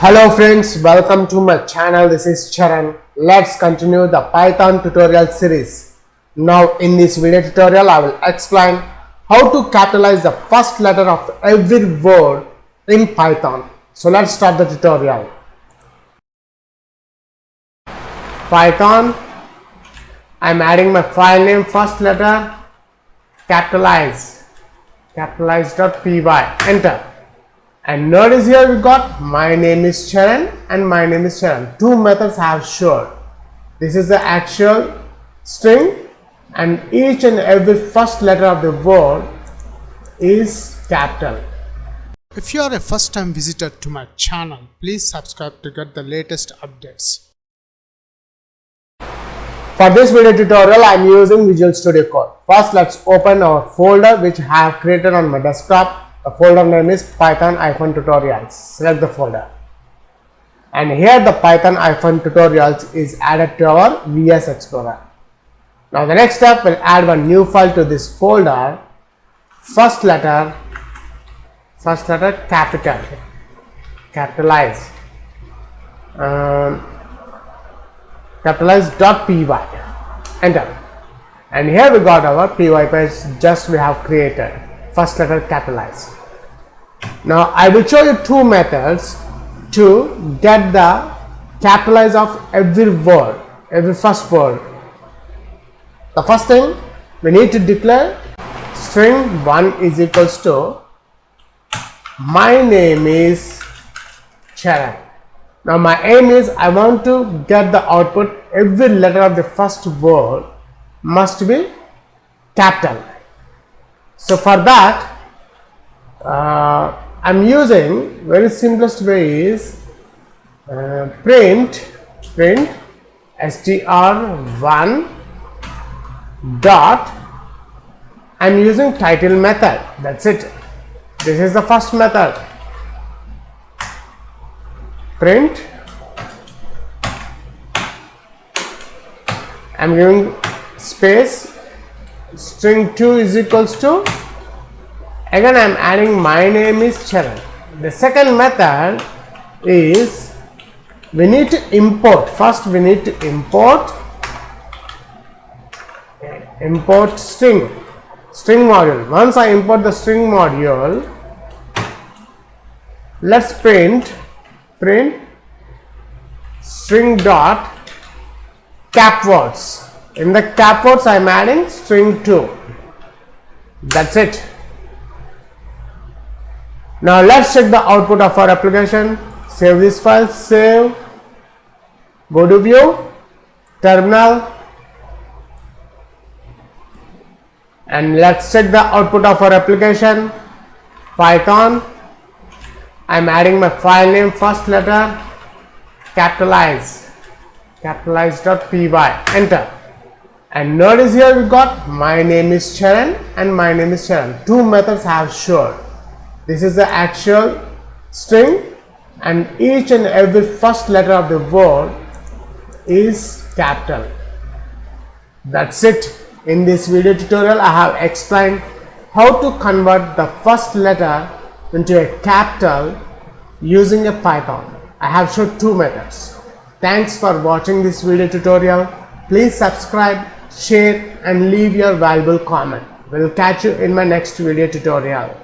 Hello friends, welcome to my channel. This is Charan. Let's continue the Python tutorial series. Now in this video tutorial I will explain how to capitalize the first letter of every word in Python. So let's start the tutorial. Python, I'm adding my file name, first letter, capitalize.py, enter. And notice here we got my name is Charan and my name is Charan. Two methods I have shown. This is the actual string and each and every first letter of the word is capital. If you are a first time visitor to my channel, please subscribe to get the latest updates. For this video tutorial I am using Visual Studio Code. First let's open our folder which I have created on my desktop. The folder name is Python-tutorials. Select the folder. And here the Python-tutorials is added to our VS Explorer. Now the next step, we'll add one new file to this folder. First letter capitalize. Capitalize.py. Enter. And here we got our py page just we have created. First letter capitalize. Now I will show you two methods to get the capitalize of every word, every first word. The first thing we need to declare string 1 is equals to my name is Charan. Now my aim is I want to get the output, every letter of the first word must be capital. So for that I'm using very simplest way is print str1 dot, I'm using title method. That's it. This is the first method. Print, I'm giving space, string 2 is equals to, again I am adding my name is Charan. The second method is we need to import. First we need to import string module. Once I import the string module, let's print string dot capwords. In the capwords I am adding string 2. That's it. Now let's check the output of our application. Save this file, save, go to view, terminal, and let's check the output of our application. Python, I'm adding my file name, first letter, capitalize.py, enter. And notice here we got my name is Charan and my name is Charan. Two methods I have shown. This is the actual string and each and every first letter of the word is capital. That's it. In this video tutorial I have explained how to convert the first letter into a capital using a Python. I have shown two methods. Thanks for watching this video tutorial. Please subscribe, share and leave your valuable comment. We'll catch you in my next video tutorial.